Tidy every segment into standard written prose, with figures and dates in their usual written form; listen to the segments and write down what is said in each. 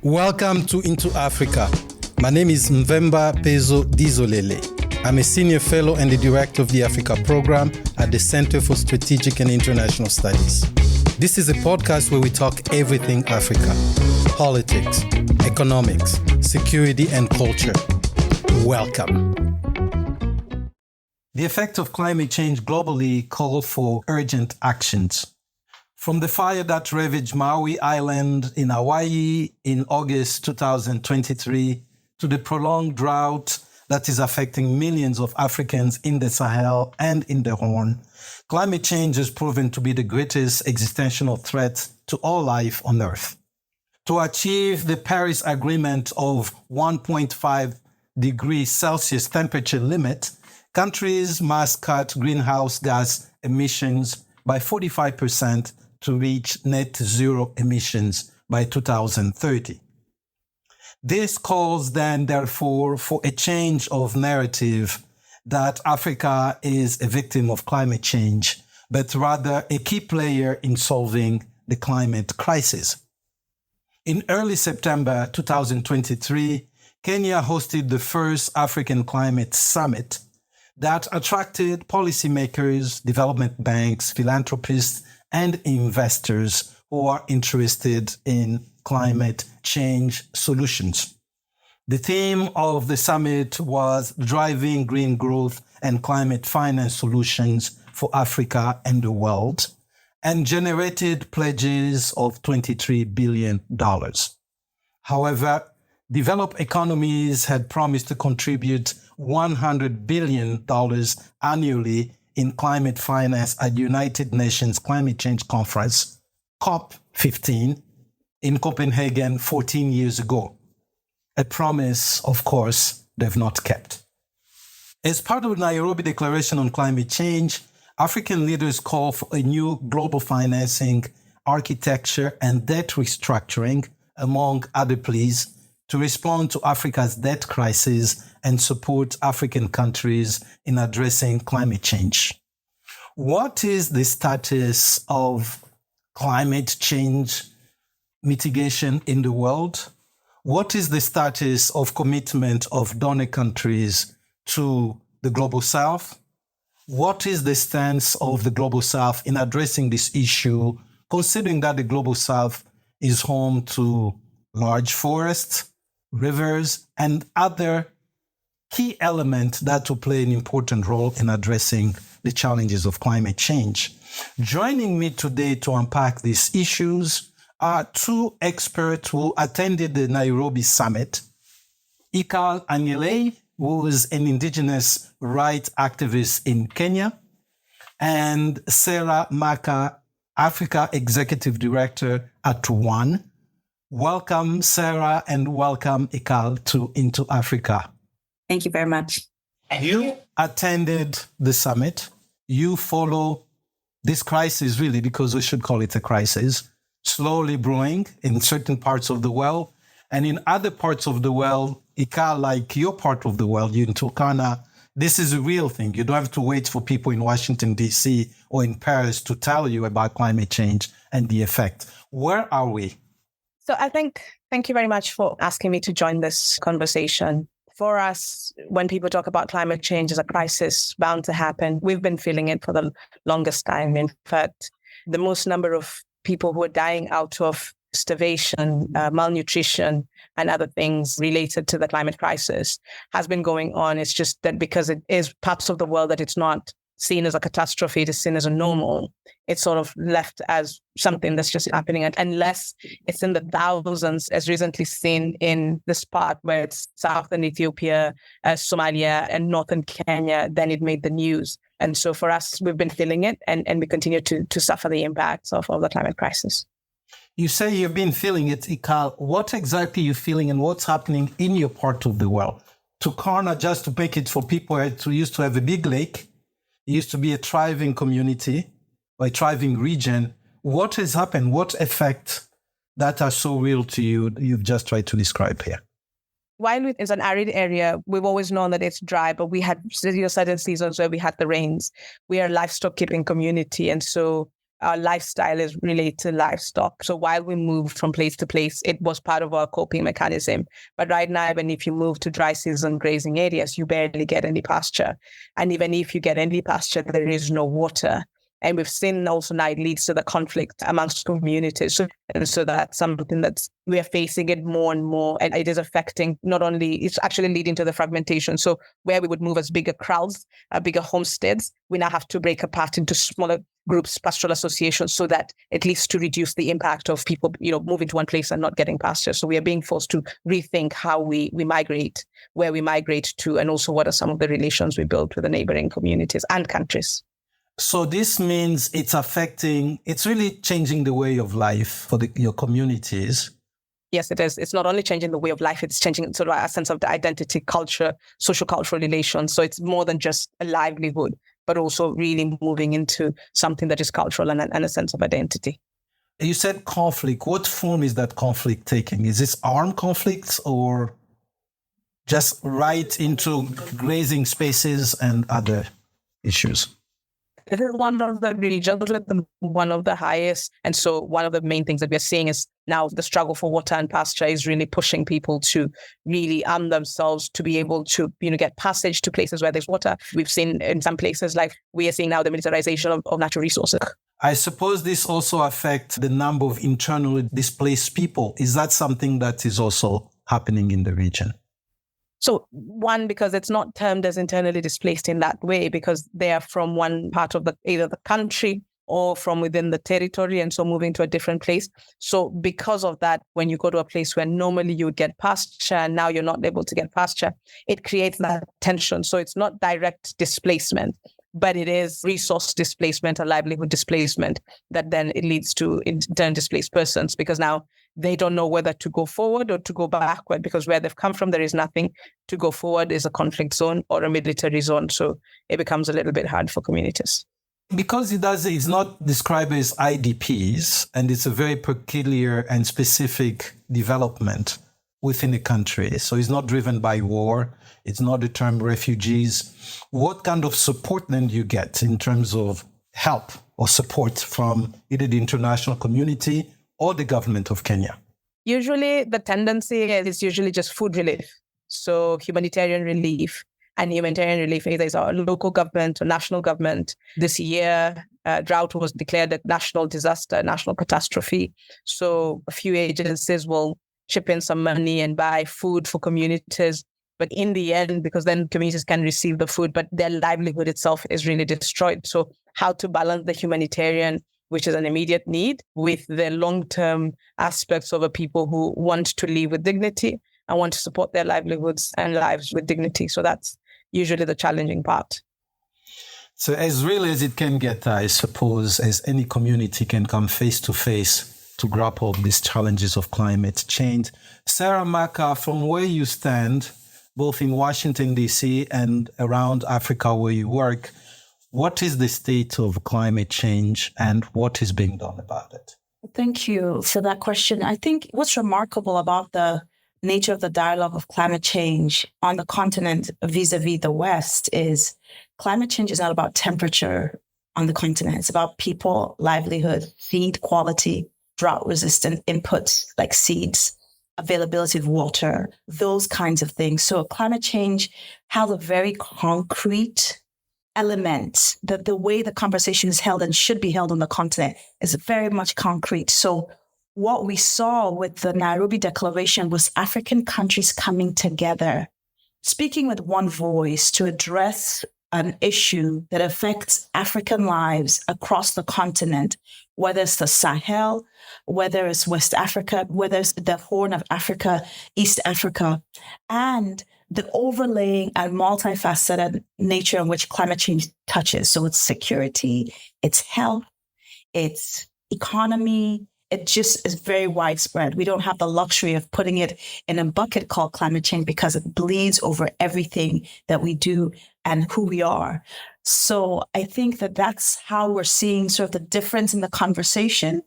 Welcome to Into Africa. My name is Mvemba Dizolele. I'm a senior fellow and the director of the Africa program at the Center for Strategic and International Studies. This is a podcast where we talk everything Africa: politics, economics, security, and culture. Welcome. The effect of climate change globally call for urgent actions. From the fire that ravaged Maui Island in Hawaii in August 2023 to the prolonged drought that is affecting millions of Africans in the Sahel and in the Horn, climate change has proven to be the greatest existential threat to all life on Earth. To achieve the Paris Agreement of 1.5 degrees Celsius temperature limit, countries must cut greenhouse gas emissions by 45% to reach net zero emissions by 2030. This calls then, therefore, for a change of narrative that Africa is a victim of climate change, but rather a key player in solving the climate crisis. In early September 2023, Kenya hosted the first African Climate Summit that attracted policymakers, development banks, philanthropists, and investors who are interested in climate change solutions. The theme of the summit was driving green growth and climate finance solutions for Africa and the world, and generated pledges of $23 billion. However, developed economies had promised to contribute $100 billion annually in climate finance at the United Nations Climate Change Conference, COP15, in Copenhagen 14 years ago. A promise, of course, they've not kept. As part of the Nairobi Declaration on Climate Change, African leaders call for a new global financing architecture and debt restructuring, among other pleas, to respond to Africa's debt crisis and support African countries in addressing climate change. What is the status of climate change mitigation in the world? What is the status of commitment of donor countries to the Global South? What is the stance of the Global South in addressing this issue, considering that the Global South is home to large forests, rivers, and other key elements that will play an important role in addressing the challenges of climate change? Joining me today to unpack these issues are two experts who attended the Nairobi summit: Ikal Angelei, who is an indigenous rights activist in Kenya, and Serah Makka, Africa Executive Director at One. Welcome, Serah, and welcome, Ikal, to Into Africa. Thank you very much. You attended the summit. You follow this crisis, really, because we should call it a crisis, slowly brewing in certain parts of the world. And in other parts of the world, Ikal, like your part of the world, you in Turkana, this is a real thing. You don't have to wait for people in Washington, D.C. or in Paris to tell you about climate change and the effect. Where are we? So thank you very much for asking me to join this conversation. For us, when people talk about climate change as a crisis bound to happen, we've been feeling it for the longest time. In fact, the most number of people who are dying out of starvation, malnutrition, and other things related to the climate crisis has been going on. It's just that because it is parts of the world that it's not seen as a catastrophe, it is seen as a normal. It's sort of left as something that's just happening. And unless it's in the thousands, as recently seen in this part where it's southern Ethiopia, Somalia, and northern Kenya, then it made the news. And so for us, we've been feeling it, and we continue to suffer the impacts of the climate crisis. You say you've been feeling it, Ikal. What exactly are you feeling and what's happening in your part of the world? Turkana, just to make it for people who used to have a big lake, it used to be a thriving community or a thriving region. What has happened? What effects that are so real to you you've just tried to describe here? While it is an arid area, we've always known that it's dry, but we had certain seasons where we had the rains. We are a livestock keeping community. And so our lifestyle is related to livestock. So while we moved from place to place, it was part of our coping mechanism. But right now, even if you move to dry season grazing areas, you barely get any pasture. And even if you get any pasture, there is no water. And we've seen also now it leads to the conflict amongst communities. So that's something that we are facing it more and more. And it is affecting not only, it's actually leading to the fragmentation. So where we would move as bigger crowds, bigger homesteads, we now have to break apart into smaller groups, pastoral associations, so that at least to reduce the impact of people, moving to one place and not getting pasture. So we are being forced to rethink how we migrate, where we migrate to, and also what are some of the relations we build with the neighboring communities and countries. So this means it's really changing the way of life for your communities. Yes, it is. It's not only changing the way of life, it's changing sort of a sense of the identity, culture, social cultural relations. So it's more than just a livelihood, but also really moving into something that is cultural and a sense of identity. You said conflict. What form is that conflict taking? Is this armed conflicts or just right into grazing spaces and other issues? This is one of the regions with one of the highest. And so one of the main things that we're seeing is now the struggle for water and pasture is really pushing people to really arm themselves to be able to, get passage to places where there's water. We've seen in some places, like we are seeing now the militarization of natural resources. I suppose this also affects the number of internally displaced people. Is that something that is also happening in the region? So one, because it's not termed as internally displaced in that way, because they are from one part of either the country or from within the territory, and so moving to a different place. So because of that, when you go to a place where normally you would get pasture and now you're not able to get pasture, it creates that tension. So it's not direct displacement, but it is resource displacement or livelihood displacement that then it leads to in turn displaced persons, because now they don't know whether to go forward or to go backward, because where they've come from, there is nothing. To go forward is a conflict zone or a military zone. So it becomes a little bit hard for communities. Because it's not described as IDPs, and it's a very peculiar and specific development within the country. So it's not driven by war. It's not the term refugees. What kind of support then do you get in terms of help or support from either the international community or the government of Kenya? Usually the tendency is usually just food relief. So humanitarian relief. And humanitarian relief either is our local government or national government. This year, drought was declared a national disaster, national catastrophe. So a few agencies will chip in some money and buy food for communities. But in the end, because then communities can receive the food, but their livelihood itself is really destroyed. So how to balance the humanitarian, which is an immediate need, with the long-term aspects of a people who want to live with dignity and want to support their livelihoods and lives with dignity. So that's usually the challenging part. So as real as it can get, I suppose, as any community can come face to face to grapple with these challenges of climate change. Serah Makka, from where you stand, both in Washington, D.C. and around Africa where you work, what is the state of climate change and what is being done about it? Thank you for that question. I think what's remarkable about the nature of the dialogue of climate change on the continent vis-a-vis the West is climate change is not about temperature on the continent. It's about people, livelihood, feed quality, drought-resistant inputs like seeds, availability of water, those kinds of things. So climate change has a very concrete element that the way the conversation is held and should be held on the continent is very much concrete. So what we saw with the Nairobi Declaration was African countries coming together, speaking with one voice to address an issue that affects African lives across the continent, whether it's the Sahel, whether it's West Africa, whether it's the Horn of Africa, East Africa, and the overlaying and multifaceted nature in which climate change touches. So it's security, it's health, it's economy. It just is very widespread. We don't have the luxury of putting it in a bucket called climate change because it bleeds over everything that we do and who we are. So I think that that's how we're seeing sort of the difference in the conversation,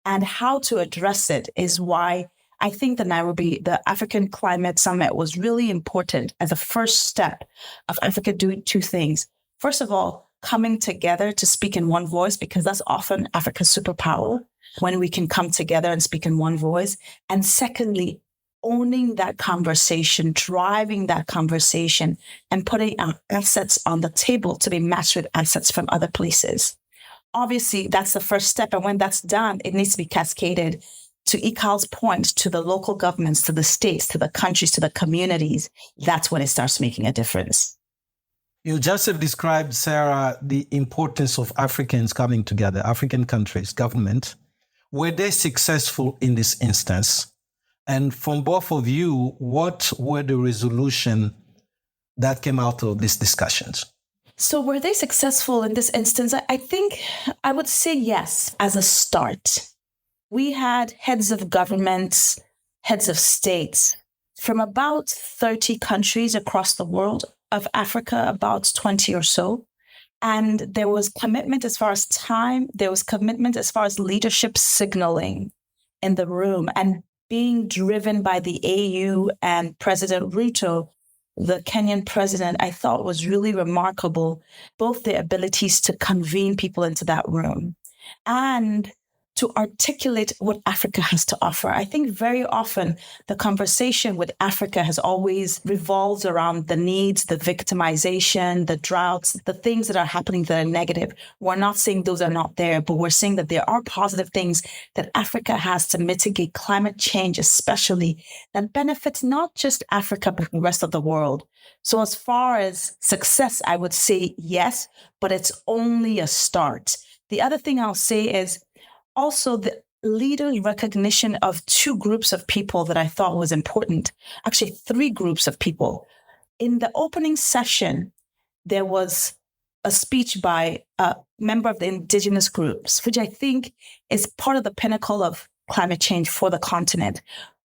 and how to address it is why I think the African Climate Summit was really important as a first step of Africa doing two things. First of all, coming together to speak in one voice, because that's often Africa's superpower, when we can come together and speak in one voice. And secondly, owning that conversation, driving that conversation, and putting our assets on the table to be matched with assets from other places. Obviously, that's the first step. And when that's done, it needs to be cascaded, to Ikal's point, to the local governments, to the states, to the countries, to the communities. That's when it starts making a difference. You just have described, Serah, the importance of Africans coming together, African countries, government. Were they successful in this instance? And from both of you, what were the resolutions that came out of these discussions? So were they successful in this instance? I think I would say yes, as a start. We had heads of governments, heads of states from about 30 countries across the world, of Africa, about 20 or so. And there was commitment as far as time, there was commitment as far as leadership signaling in the room, and being driven by the AU and President Ruto, the Kenyan president. I thought was really remarkable, both the abilities to convene people into that room and to articulate what Africa has to offer. I think very often the conversation with Africa has always revolved around the needs, the victimization, the droughts, the things that are happening that are negative. We're not saying those are not there, but we're saying that there are positive things that Africa has to mitigate climate change, especially, that benefits not just Africa, but the rest of the world. So as far as success, I would say yes, but it's only a start. The other thing I'll say is, also, the leader recognition of two groups of people that I thought was important. Actually, three groups of people. In the opening session, there was a speech by a member of the indigenous groups, which I think is part of the pinnacle of climate change for the continent.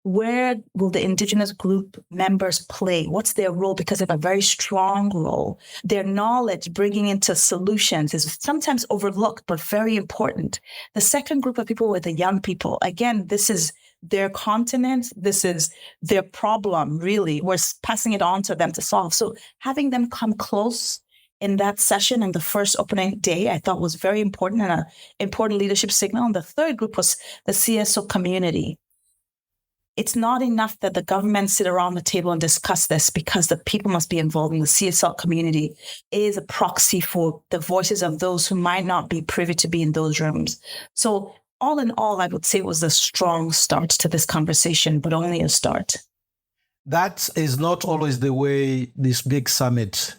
Where will the indigenous group members play? What's their role? Because they have a very strong role. Their knowledge bringing into solutions is sometimes overlooked, but very important. The second group of people were the young people. Again, this is their continent. This is their problem, really. We're passing it on to them to solve. So having them come close in that session and the first opening day, I thought was very important and an important leadership signal. And the third group was the CSO community. It's not enough that the government sit around the table and discuss this, because the people must be involved. In the CSL community is a proxy for the voices of those who might not be privy to be in those rooms. So all in all, I would say it was a strong start to this conversation, but only a start. That is not always the way this big summit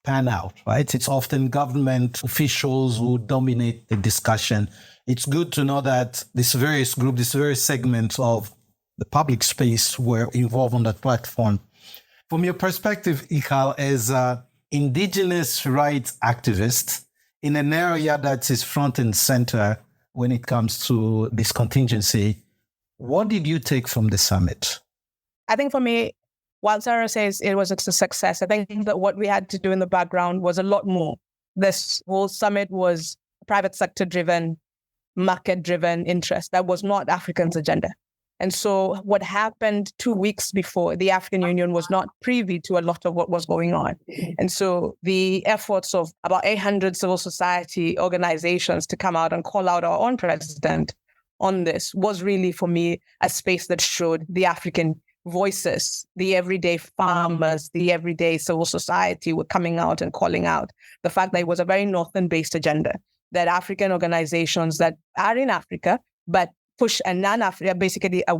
pan out, right? It's often government officials who dominate the discussion. It's good to know that this various group, this various segments of the public space were involved on that platform. From your perspective, Ikal, as an indigenous rights activist in an area that is front and center when it comes to this contingency, what did you take from the summit? I think for me, while Serah says it was a success, I think that what we had to do in the background was a lot more. This whole summit was private sector driven, market driven interest. That was not Africans' agenda. And so what happened 2 weeks before, the African Union was not privy to a lot of what was going on. And so the efforts of about 800 civil society organizations to come out and call out our own president on this was really, for me, a space that showed the African voices, the everyday farmers, the everyday civil society were coming out and calling out the fact that it was a very northern-based agenda, that African organizations that are in Africa, but push a non-Africa, basically a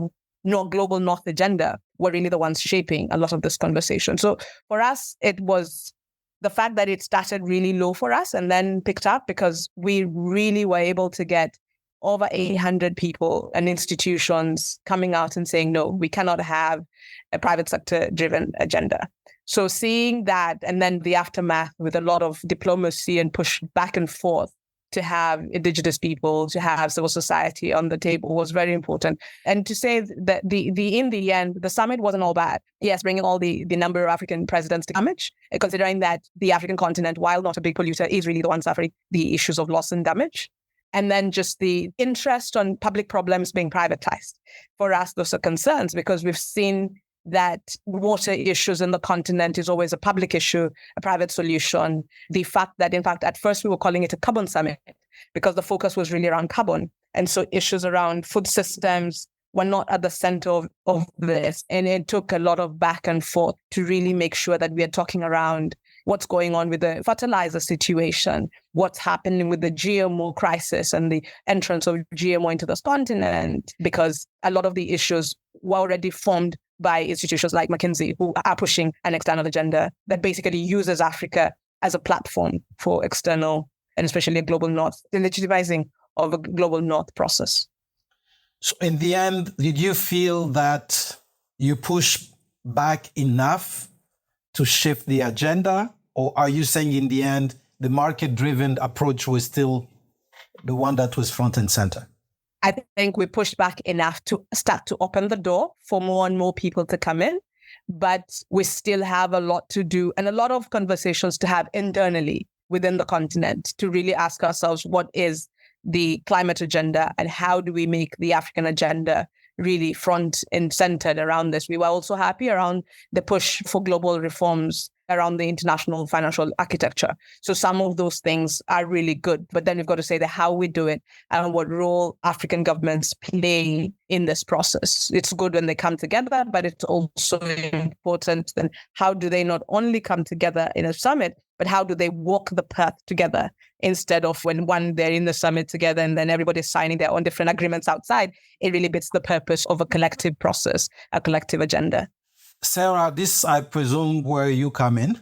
global North agenda, were really the ones shaping a lot of this conversation. So for us, it was the fact that it started really low for us and then picked up, because we really were able to get over 800 people and institutions coming out and saying, no, we cannot have a private sector driven agenda. So seeing that, and then the aftermath with a lot of diplomacy and push back and forth to have indigenous people, to have civil society on the table was very important. And to say that in the end, the summit wasn't all bad. Yes, bringing all the number of African presidents to damage, considering that the African continent, while not a big polluter, is really the one suffering the issues of loss and damage. And then just the interest on public problems being privatized. For us, those are concerns, because we've seen that water issues in the continent is always a public issue, a private solution. The fact that, in fact, at first we were calling it a carbon summit because the focus was really around carbon. And so issues around food systems were not at the center of this. And it took a lot of back and forth to really make sure that we are talking around what's going on with the fertilizer situation, what's happening with the GMO crisis and the entrance of GMO into this continent, because a lot of the issues were already formed by institutions like McKinsey, who are pushing an external agenda that basically uses Africa as a platform for external, and especially a global north, the legitimizing of a global north process. So in the end, did you feel that you pushed back enough to shift the agenda? Or are you saying in the end, the market-driven approach was still the one that was front and center? I think we pushed back enough to start to open the door for more and more people to come in, but we still have a lot to do and a lot of conversations to have internally within the continent to really ask ourselves, what is the climate agenda and how do we make the African agenda really front and centered around this? We were also happy around the push for global reforms around the international financial architecture. So some of those things are really good, but then we've got to say that how we do it and what role African governments play in this process. It's good when they come together, but it's also important then how do they not only come together in a summit, but how do they walk the path together instead of when they're in the summit together and then everybody's signing their own different agreements outside. It really beats the purpose of a collective process, a collective agenda. Serah, this, I presume, where you come in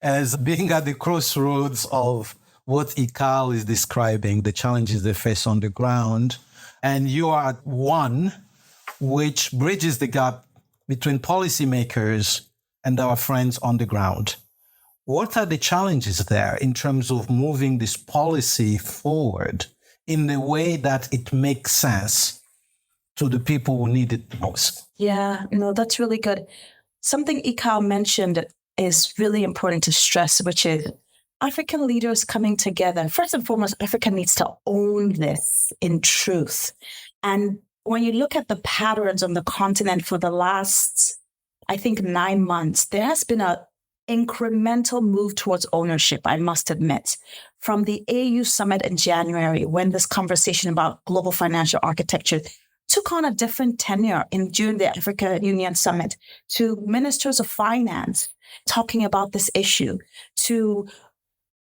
as being at the crossroads of what Ikal is describing, the challenges they face on the ground. And you are at one which bridges the gap between policymakers and our friends on the ground. What are the challenges there in terms of moving this policy forward in the way that it makes sense to the people who need it the most? Yeah, that's really good. Something Ikal mentioned is really important to stress, which is African leaders coming together. First and foremost, Africa needs to own this in truth. And when you look at the patterns on the continent for the last, I think, 9 months, there has been an incremental move towards ownership, I must admit. From the AU summit in January, when this conversation about global financial architecture took on a different tenure during the Africa Union Summit, to ministers of finance talking about this issue, to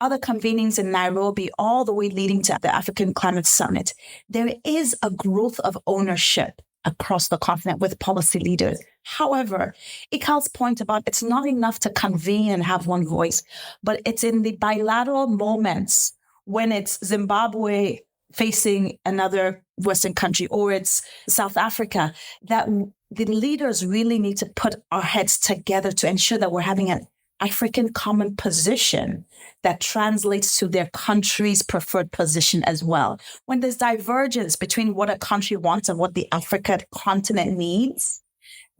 other convenings in Nairobi, all the way leading to the African Climate Summit. There is a growth of ownership across the continent with policy leaders. However, Ikal's point about it's not enough to convene and have one voice, but it's in the bilateral moments when it's Zimbabwe facing another Western country, or it's South Africa, that the leaders really need to put our heads together to ensure that we're having an African common position that translates to their country's preferred position as well. When there's divergence between what a country wants and what the African continent needs,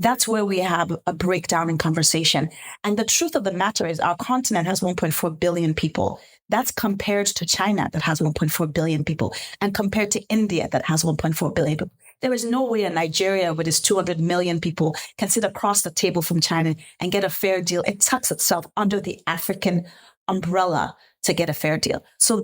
that's where we have a breakdown in conversation. And the truth of the matter is our continent has 1.4 billion people. That's compared to China that has 1.4 billion people, and compared to India that has 1.4 billion people. There is no way a Nigeria with its 200 million people can sit across the table from China and get a fair deal. It tucks itself under the African umbrella to get a fair deal. So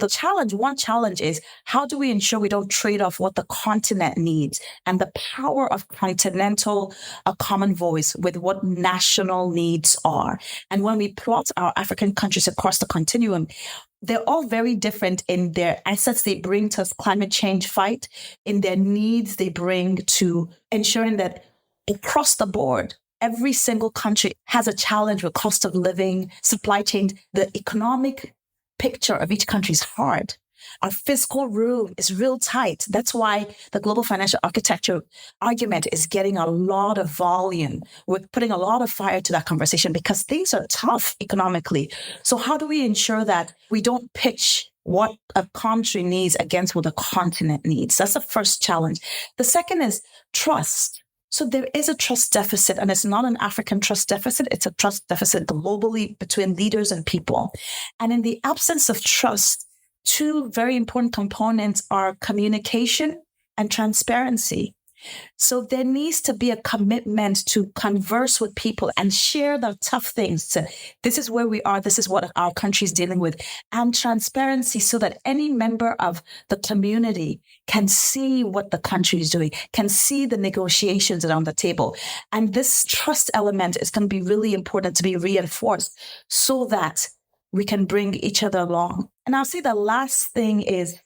one challenge is, how do we ensure we don't trade off what the continent needs and the power of continental, a common voice with what national needs are? And when we plot our African countries across the continuum, they're all very different in their assets they bring to climate change fight, in their needs they bring to ensuring that across the board, every single country has a challenge with cost of living, supply chain. The economic picture of each country is hard. Our fiscal room is real tight. That's why the global financial architecture argument is getting a lot of volume. We're putting a lot of fire to that conversation because things are tough economically. So how do we ensure that we don't pitch what a country needs against what a continent needs? That's the first challenge. The second is trust. So there is a trust deficit, and it's not an African trust deficit. It's a trust deficit globally between leaders and people. And in the absence of trust, two very important components are communication and transparency. So there needs to be a commitment to converse with people and share the tough things. So this is where we are. This is what our country is dealing with. And transparency so that any member of the community can see what the country is doing, can see the negotiations around the table. And this trust element is going to be really important to be reinforced so that we can bring each other along. And I'll say the last thing is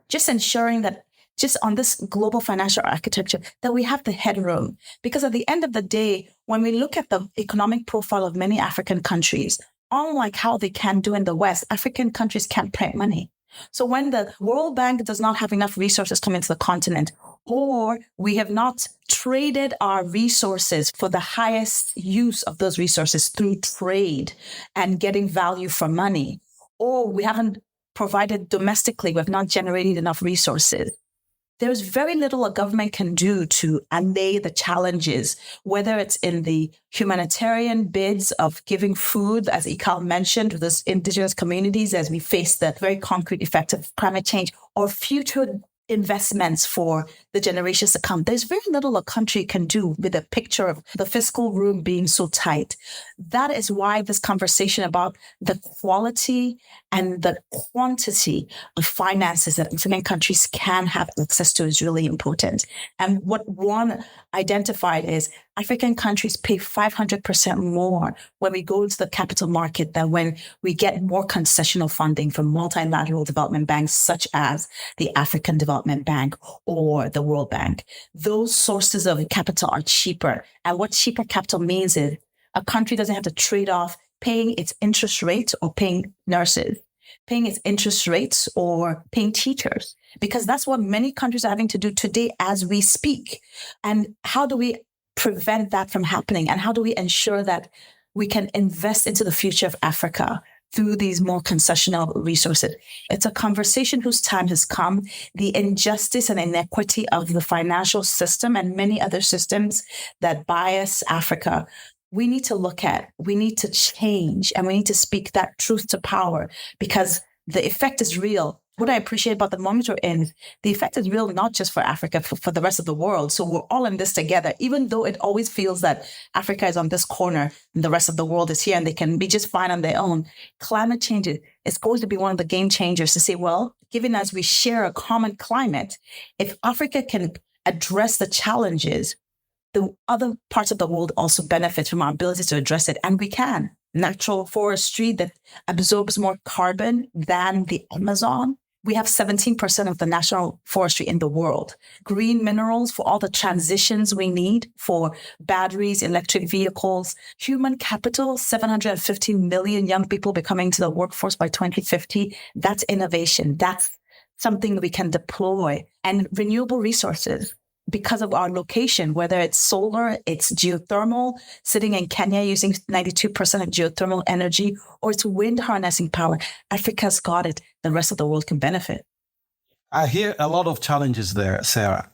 just ensuring that just on this global financial architecture, that we have the headroom. Because at the end of the day, when we look at the economic profile of many African countries, unlike how they can do in the West, African countries can't print money. So when the World Bank does not have enough resources coming to the continent, or we have not traded our resources for the highest use of those resources through trade and getting value for money, or we haven't provided domestically, we've not generated enough resources, there's very little a government can do to allay the challenges, whether it's in the humanitarian bids of giving food, as Ikal mentioned, to those indigenous communities as we face the very concrete effect of climate change, or future investments for the generations to come. There's very little a country can do with a picture of the fiscal room being so tight. That is why this conversation about the quality and the quantity of finances that African countries can have access to is really important. And what one identified is African countries pay 500% more when we go to the capital market than when we get more concessional funding from multilateral development banks such as the African Development Bank or the World Bank. Those sources of capital are cheaper. And what cheaper capital means is a country doesn't have to trade off paying its interest rates or paying nurses, paying its interest rates or paying teachers, because that's what many countries are having to do today as we speak. And how do we prevent that from happening? And how do we ensure that we can invest into the future of Africa through these more concessional resources? It's a conversation whose time has come. The injustice and inequity of the financial system and many other systems that bias Africa, we need to look at, we need to change, and we need to speak that truth to power, because the effect is real. What I appreciate about the moment we're in, the effect is real, not just for Africa, for the rest of the world. So we're all in this together, even though it always feels that Africa is on this corner and the rest of the world is here and they can be just fine on their own. Climate change is going to be one of the game changers to say, well, given as we share a common climate, if Africa can address the challenges, the other parts of the world also benefit from our ability to address it. And we can. Natural forestry that absorbs more carbon than the Amazon. We have 17% of the national forestry in the world. Green minerals for all the transitions we need for batteries, electric vehicles, human capital, 750 million young people becoming to the workforce by 2050. That's innovation. That's something we can deploy. And renewable resources. Because of our location, whether it's solar, it's geothermal, sitting in Kenya using 92% of geothermal energy, or it's wind harnessing power, Africa's got it. The rest of the world can benefit. I hear a lot of challenges there, Serah.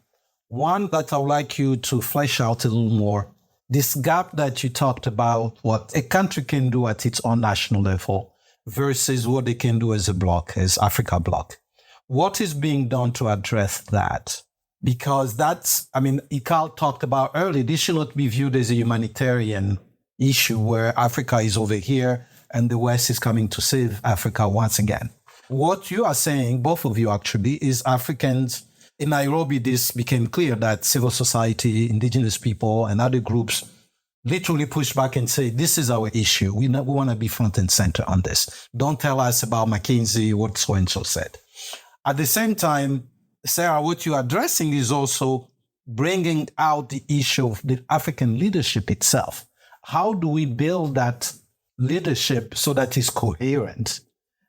One that I would like you to flesh out a little more, this gap that you talked about, what a country can do at its own national level versus what they can do as a bloc, as Africa bloc. What is being done to address that? Because Ikal talked about earlier, this should not be viewed as a humanitarian issue where Africa is over here and the West is coming to save Africa once again. What you are saying, both of you actually, is Africans. In Nairobi, this became clear that civil society, indigenous people, and other groups literally push back and say, this is our issue. We want to be front and center on this. Don't tell us about McKinsey, what so-and-so said. At the same time, Serah, what you're addressing is also bringing out the issue of the African leadership itself. How do we build that leadership so that it's coherent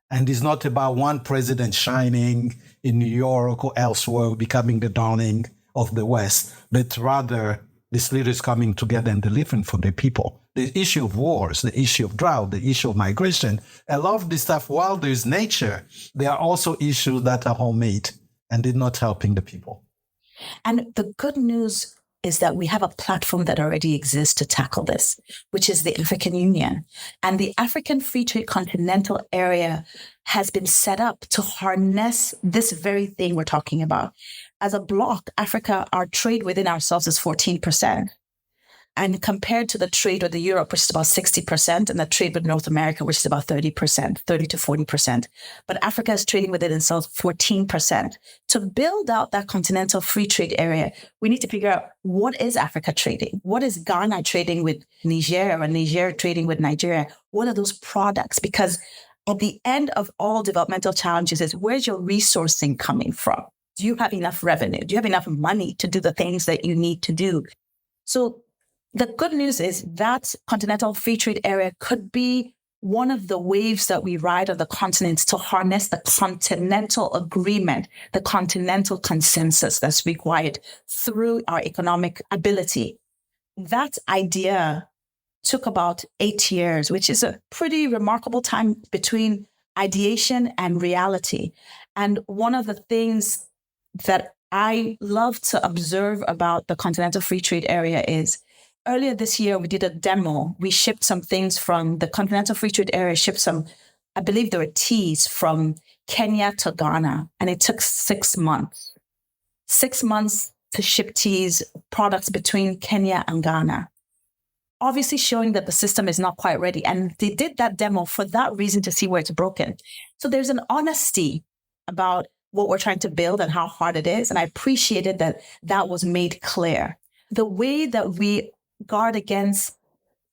and is not about one president shining in New York or elsewhere, becoming the darling of the West, but rather these leaders coming together and delivering for the people? The issue of wars, the issue of drought, the issue of migration, a lot of this stuff, while there's nature, there are also issues that are homemade and did not helping the people. And the good news is that we have a platform that already exists to tackle this, which is the African Union. And the African Free Trade Continental Area has been set up to harness this very thing we're talking about. as a bloc, Africa, our trade within ourselves is 14%. And compared to the trade with Europe, which is about 60%, and the trade with North America, which is about 30%, 30 to 40%. But Africa is trading within itself 14%. To build out that continental free trade area, we need to figure out, what is Africa trading? What is Ghana trading with Niger, or Niger trading with Nigeria? What are those products? Because at the end of all developmental challenges is, where's your resourcing coming from? Do you have enough revenue? Do you have enough money to do the things that you need to do? So the good news is that continental free trade area could be one of the waves that we ride on the continent to harness the continental agreement, the continental consensus that's required through our economic ability. That idea took about 8 years, which is a pretty remarkable time between ideation and reality. And one of the things that I love to observe about the continental free trade area is, earlier this year, we did a demo. We shipped some things from the continental free trade area, shipped some, I believe there were teas from Kenya to Ghana, and it took 6 months. 6 months to ship teas, products between Kenya and Ghana. Obviously showing that the system is not quite ready. And they did that demo for that reason, to see where it's broken. So there's an honesty about what we're trying to build and how hard it is. And I appreciated that that was made clear. The way that we guard against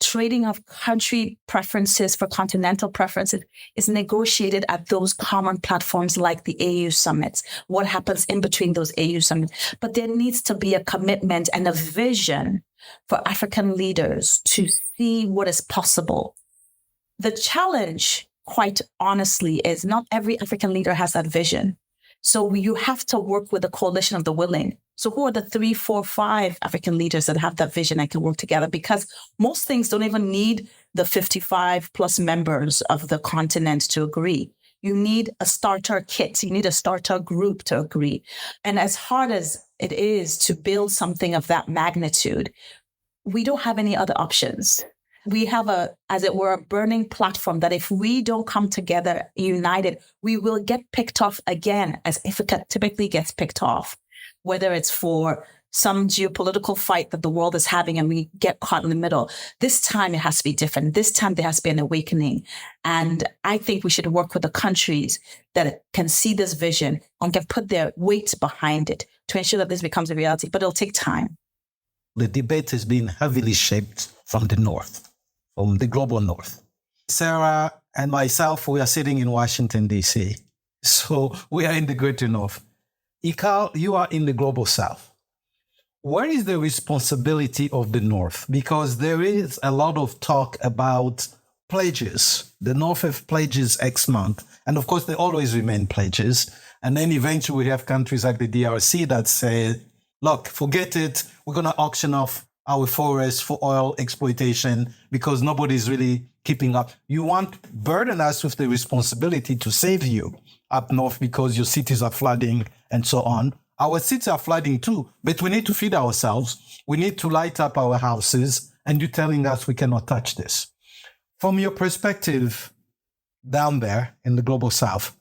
trading of country preferences for continental preferences is negotiated at those common platforms like the AU summits. What happens in between those AU summits? But there needs to be a commitment and a vision for African leaders to see what is possible. The challenge, quite honestly, is not every African leader has that vision. So you have to work with a coalition of the willing. So who are the 3, 4, 5 African leaders that have that vision and can work together? Because most things don't even need the 55 plus members of the continent to agree. You need a starter kit. You need a starter group to agree. And as hard as it is to build something of that magnitude, we don't have any other options. We have as it were, a burning platform that if we don't come together united, we will get picked off again, as Africa typically gets picked off, whether it's for some geopolitical fight that the world is having and we get caught in the middle. This time it has to be different. This time there has to be an awakening. And I think we should work with the countries that can see this vision and can put their weight behind it to ensure that this becomes a reality, but it'll take time. The debate has been heavily shaped from the north, from the global north. Serah and myself, we are sitting in Washington, D.C. So we are in the greater north. Ikal, you are in the global south. Where is the responsibility of the north? Because there is a lot of talk about pledges. The north have pledges X month. And of course, they always remain pledges. And then eventually we have countries like the DRC that say, look, forget it. We're going to auction off our forests for oil exploitation because nobody's really keeping up. You want to burden us with the responsibility to save you up north because your cities are flooding and so on. Our cities are flooding too, but we need to feed ourselves. We need to light up our houses, and you're telling us we cannot touch this. From your perspective down there in the global south,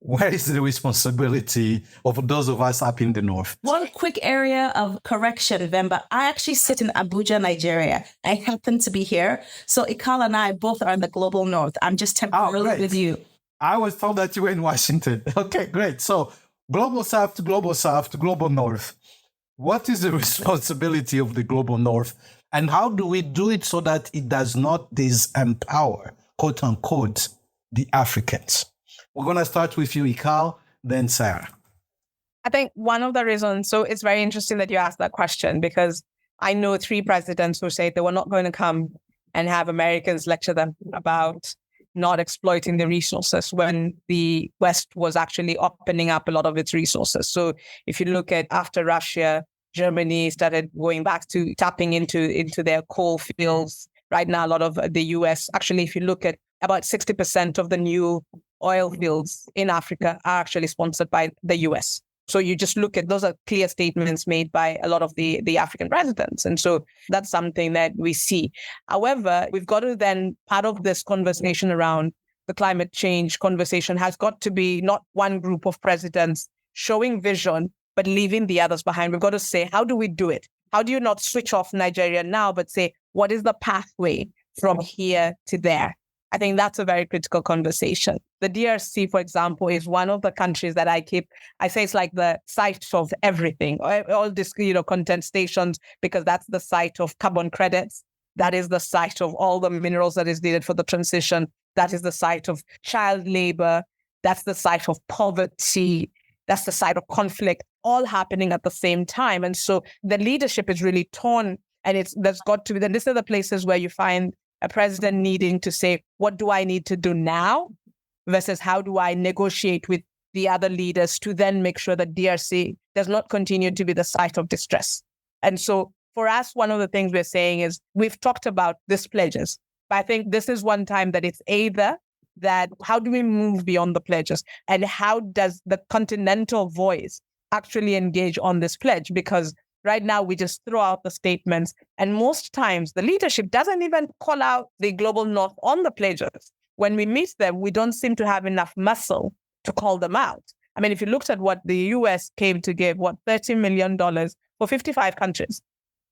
where is the responsibility of those of us up in the north? One quick area of correction, Mvemba. I actually sit in Abuja, Nigeria. I happen to be here. So Ikal and I both are in the global north. I'm just temporarily with you. I was told that you were in Washington. Okay, great. So global south to global south to global north. What is the responsibility of the global north? And how do we do it so that it does not disempower, quote unquote, the Africans? We're going to start with you, Ikal, then Serah. I think one of the reasons, so it's very interesting that you asked that question, because I know 3 presidents who say they were not going to come and have Americans lecture them about not exploiting the resources when the West was actually opening up a lot of its resources. So if you look at after Russia, Germany started going back to tapping into their coal fields. Right now, a lot of the US, actually, if you look at about 60% of the new oil fields in Africa are actually sponsored by the US. So you just look at, those are clear statements made by a lot of the African presidents. And so that's something that we see. However, we've got to then, part of this conversation around the climate change conversation has got to be not one group of presidents showing vision, but leaving the others behind. We've got to say, how do we do it? How do you not switch off Nigeria now, but say, what is the pathway from here to there? I think that's a very critical conversation. The DRC, for example, is one of the countries that I say it's like the site of everything, all this, content stations, because that's the site of carbon credits. That is the site of all the minerals that is needed for the transition. That is the site of child labor. That's the site of poverty. That's the site of conflict, all happening at the same time. And so the leadership is really torn. And there's got to be, then these are the places where you find a president needing to say, what do I need to do now versus how do I negotiate with the other leaders to then make sure that DRC does not continue to be the site of distress. And so for us, one of the things we're saying is we've talked about these pledges, but I think this is one time that it's either that how do we move beyond the pledges and how does the continental voice actually engage on this pledge? Because right now, we just throw out the statements. And most times, the leadership doesn't even call out the global north on the pledges. When we meet them, we don't seem to have enough muscle to call them out. I mean, if you looked at what the US came to give, $30 million for 55 countries.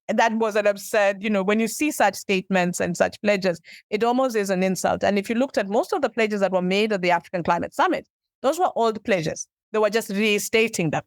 And that was an absurd, when you see such statements and such pledges, it almost is an insult. And if you looked at most of the pledges that were made at the African Climate Summit, those were old pledges. They were just restating them.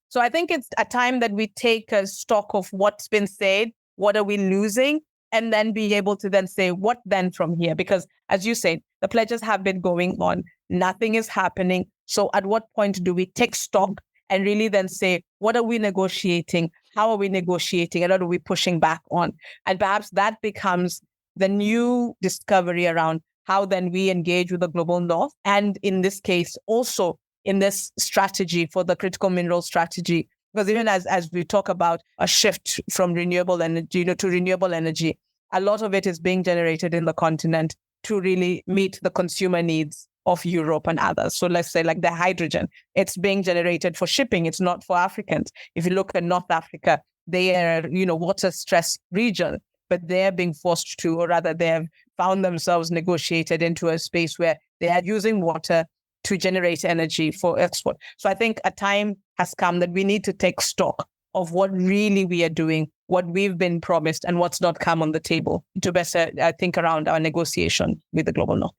So I think it's a time that we take a stock of what's been said, what are we losing, and then be able to then say, what then from here? Because as you said, the pledges have been going on. Nothing is happening. So at what point do we take stock and really then say, what are we negotiating? How are we negotiating? And what are we pushing back on? And perhaps that becomes the new discovery around how then we engage with the global north. And in this case, also in this strategy for the critical mineral strategy, because even as we talk about a shift from renewable energy to renewable energy, a lot of it is being generated in the continent to really meet the consumer needs of Europe and others. So let's say like the hydrogen, it's being generated for shipping. It's not for Africans. If you look at North Africa, they are, water stressed region, but they're being forced to, or rather they have found themselves negotiated into a space where they are using water to generate energy for export. So I think a time has come that we need to take stock of what really we are doing, what we've been promised, and what's not come on the table to better think around our negotiation with the global north.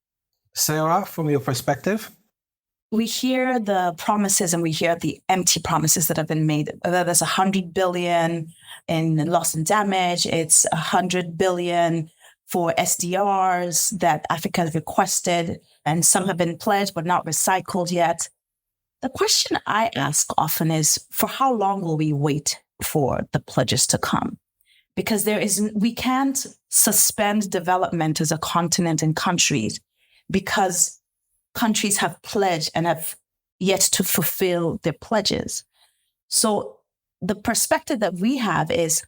Serah, from your perspective? We hear the promises and we hear the empty promises that have been made. Whether there's 100 billion in loss and damage, it's 100 billion for SDRs that Africa has requested, and some have been pledged but not recycled yet. The question I ask often is, for how long will we wait for the pledges to come? Because we can't suspend development as a continent and countries because countries have pledged and have yet to fulfill their pledges. So the perspective that we have is,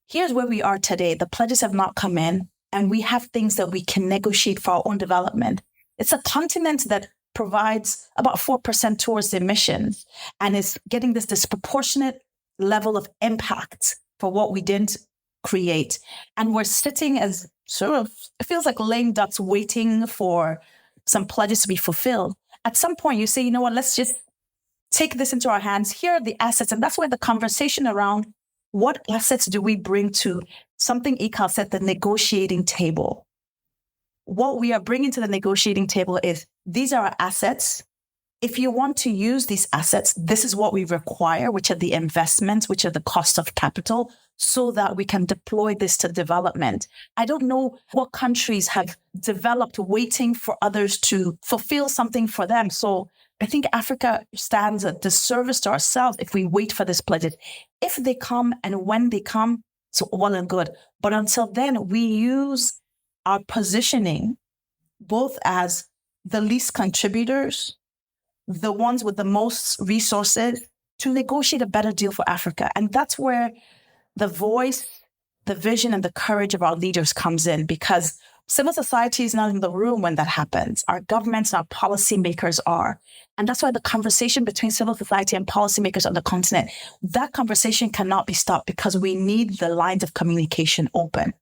here's where we are today. The pledges have not come in, and we have things that we can negotiate for our own development. It's a continent that provides about 4% towards the emissions and is getting this disproportionate level of impact for what we didn't create. And we're sitting as it feels like lame ducks waiting for some pledges to be fulfilled. At some point, you say, you know what, let's just take this into our hands. Here are the assets. And that's where the conversation around what assets do we bring to something Ikal said, the negotiating table. What we are bringing to the negotiating table is, these are our assets. If you want to use these assets, this is what we require, which are the investments, which are the cost of capital, so that we can deploy this to development. I don't know what countries have developed waiting for others to fulfill something for them. So I think Africa stands a disservice to ourselves if we wait for this pledges. If they come and when they come, so well and good. But until then, we use our positioning both as the least contributors, the ones with the most resources, to negotiate a better deal for Africa. And that's where the voice, the vision, and the courage of our leaders comes in, because civil society is not in the room when that happens. Our governments and our policymakers are. And that's why the conversation between civil society and policymakers on the continent, that conversation cannot be stopped, because we need the lines of communication open.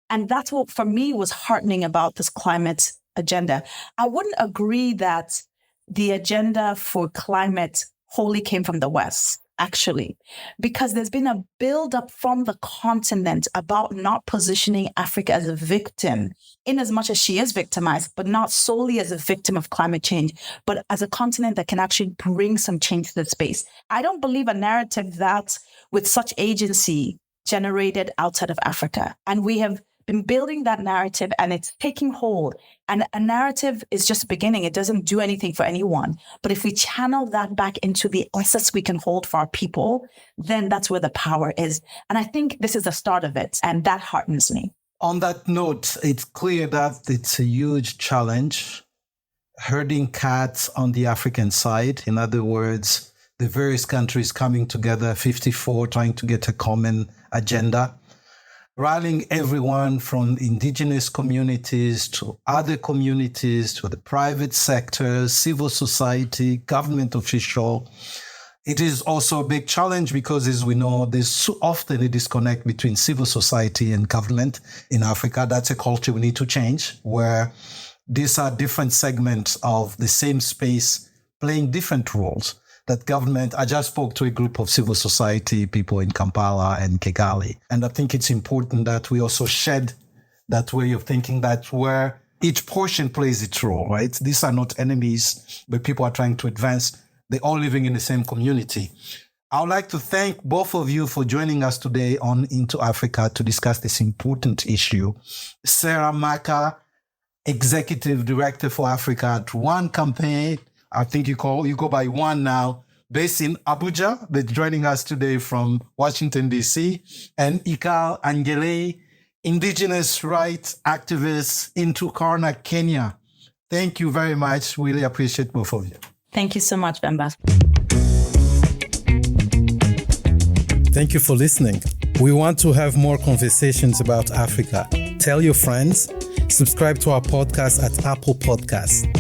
And that's what, for me, was heartening about this climate agenda. I wouldn't agree that the agenda for climate wholly came from the West. actually, because there's been a buildup from the continent about not positioning Africa as a victim, in as much as she is victimized, but not solely as a victim of climate change, but as a continent that can actually bring some change to the space. I don't believe a narrative that with such agency generated outside of Africa. And we have been building that narrative and it's taking hold. And a narrative is just beginning. It doesn't do anything for anyone. But if we channel that back into the assets we can hold for our people, then that's where the power is. And I think this is the start of it. And that heartens me. On that note, it's clear that it's a huge challenge. Herding cats on the African side, in other words, the various countries coming together, 54, trying to get a common agenda. Rallying everyone from indigenous communities to other communities, to the private sector, civil society, government official. It is also a big challenge because, as we know, there's so often a disconnect between civil society and government in Africa. That's a culture we need to change, where these are different segments of the same space playing different roles. That government, I just spoke to a group of civil society people in Kampala and Kigali. And I think it's important that we also shed that way of thinking, that where each portion plays its role, right? These are not enemies, but people are trying to advance. They're all living in the same community. I would like to thank both of you for joining us today on Into Africa to discuss this important issue. Serah Makka, Executive Director for Africa at One Campaign. I think you go by One now, based in Abuja. They're joining us today from Washington, D.C. And Ikal Angelei, indigenous rights activist in Turkana, Kenya. Thank you very much. Really appreciate both of you. Thank you so much, Mvemba. Thank you for listening. We want to have more conversations about Africa. Tell your friends. Subscribe to our podcast at Apple Podcasts.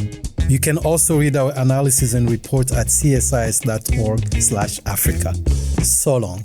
You can also read our analysis and reports at csis.org/Africa. So long.